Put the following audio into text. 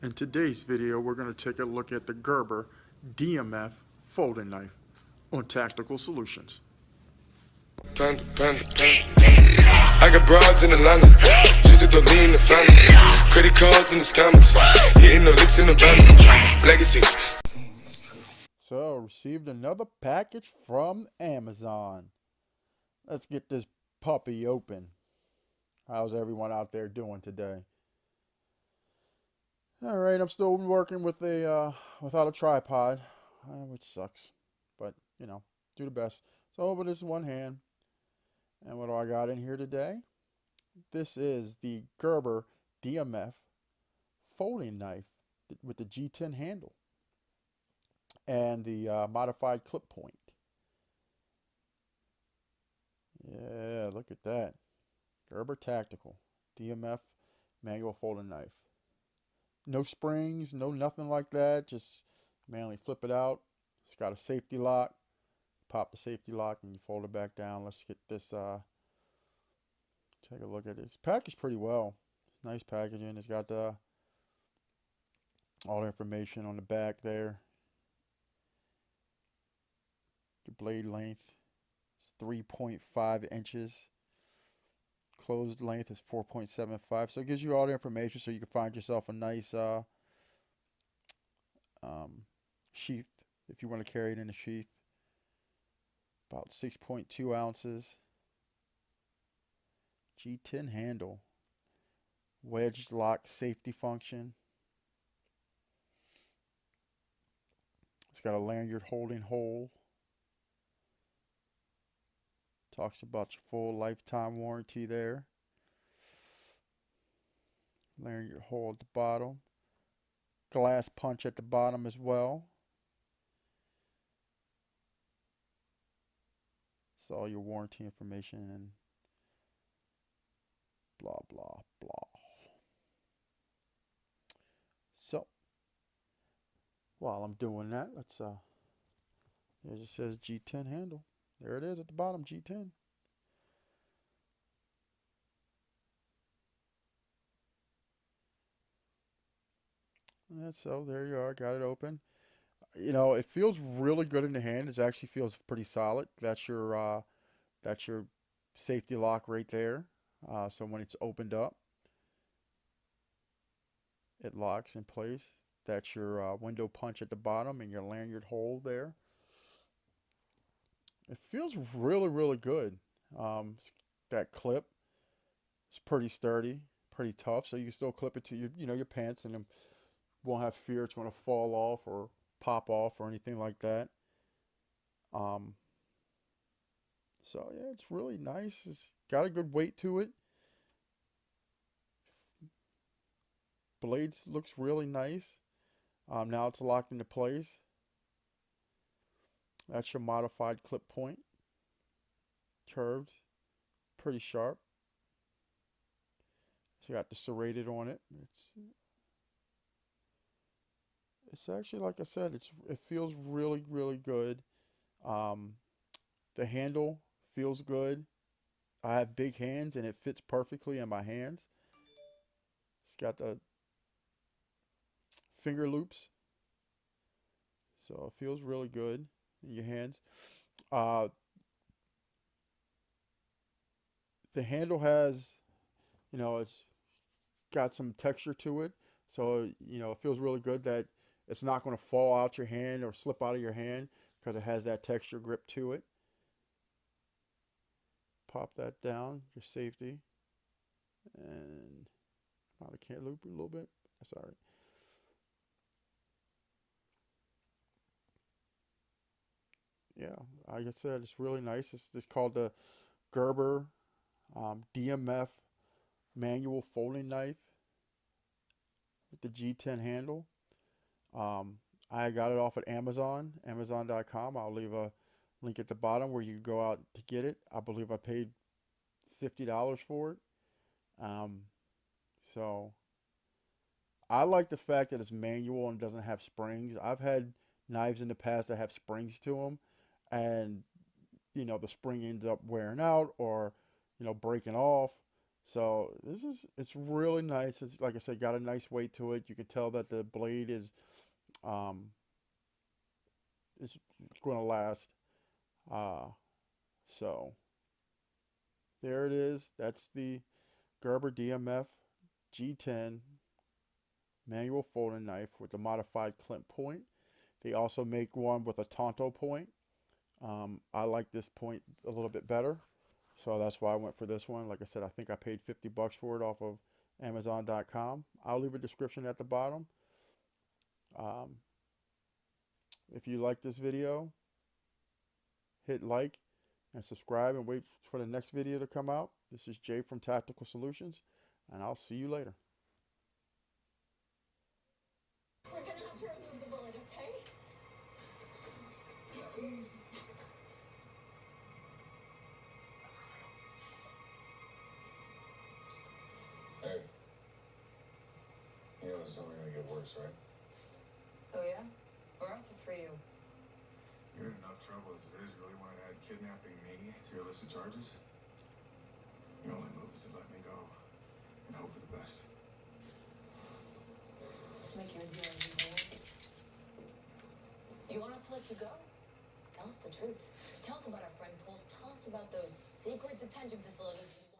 In today's video, we're going to take a look at the Gerber DMF folding knife on Tactical Solutions. Panda, panda, panda. I got broads in Atlanta, just to lean the family. Credit cards in the scammers, hitting the licks in the van. Legacies. So, received another package from Amazon. Let's get this puppy open. How's everyone out there doing today? All right, I'm still working with without a tripod, which sucks, but you know, do the best. So over this one hand, and what do I got in here today? This is the Gerber DMF folding knife with the G10 handle and the modified clip point. Yeah, look at that. Gerber Tactical DMF manual folding knife. No springs, no nothing like that. Just manually flip it out. It's got a safety lock. Pop the safety lock and you fold it back down. Let's get this, take a look at it. It's packaged pretty well. It's nice packaging. It's got all the information on the back there. The blade length is 3.5 inches. Closed length is 4.75, so it gives you all the information so you can find yourself a nice sheath if you want to carry it in a sheath. About 6.2 ounces. G10 handle. Wedge lock safety function. It's got a lanyard holding hole. Talks about your full lifetime warranty there. Lanyard hole at the bottom. Glass punch at the bottom as well. It's all your warranty information and blah, blah, blah. So, while I'm doing that, let's, it just says G10 handle. There it is at the bottom, G10. And so there you are, got it open. You know, it feels really good in the hand. It actually feels pretty solid. That's your safety lock right there. So when it's opened up, it locks in place. That's your window punch at the bottom and your lanyard hole there. It feels really, really good. That clip is pretty sturdy, pretty tough, so you can still clip it to your pants, and it won't have fear it's going to fall off or pop off or anything like that. So yeah, it's really nice. It's got a good weight to it. Blades looks really nice. Now it's locked into place. That's your modified clip point. Curved, pretty sharp. So you got the serrated on it. It's actually, like I said, it feels really, really good. The handle feels good. I have big hands and it fits perfectly in my hands. It's got the finger loops, so it feels really good in your hands. The handle has, it's got some texture to it, so it feels really good that it's not going to fall out your hand or slip out of your hand because it has that texture grip to it. Pop that down, your safety, and I can't loop it a little bit. Sorry. Yeah, like I said, it's really nice. It's called the Gerber DMF manual folding knife with the G10 handle. I got it off at Amazon, Amazon.com. I'll leave a link at the bottom where you can go out to get it. I believe I paid $50 for it. So I like the fact that it's manual and doesn't have springs. I've had knives in the past that have springs to them, and the spring ends up wearing out or breaking off. So it's really nice. It's like I said, got a nice weight to it. You can tell that the blade um, is going to last. Uh, so there it is. That's the Gerber DMF G10 manual folding knife with the modified clip point. They also make one with a Tonto point. I like this point a little bit better, so that's why I went for this one. Like I said, I think I paid $50 for it off of Amazon.com. I'll leave a description at the bottom. Um, if you like this video, hit like and subscribe and wait for the next video to come out. This is Jay from Tactical Solutions, and I'll see you later. We're gonna have to remove the bullet, okay? Hey, you know this is only gonna get worse, right? Oh yeah? For us or for you? You're in enough trouble as it is. You really want to add kidnapping me to your list of charges? Your only move is to let me go and hope for the best. Make your deal, you. You want us to let you go? Tell us the truth. Tell us about our friend Pulse. Tell us about those secret detention facilities.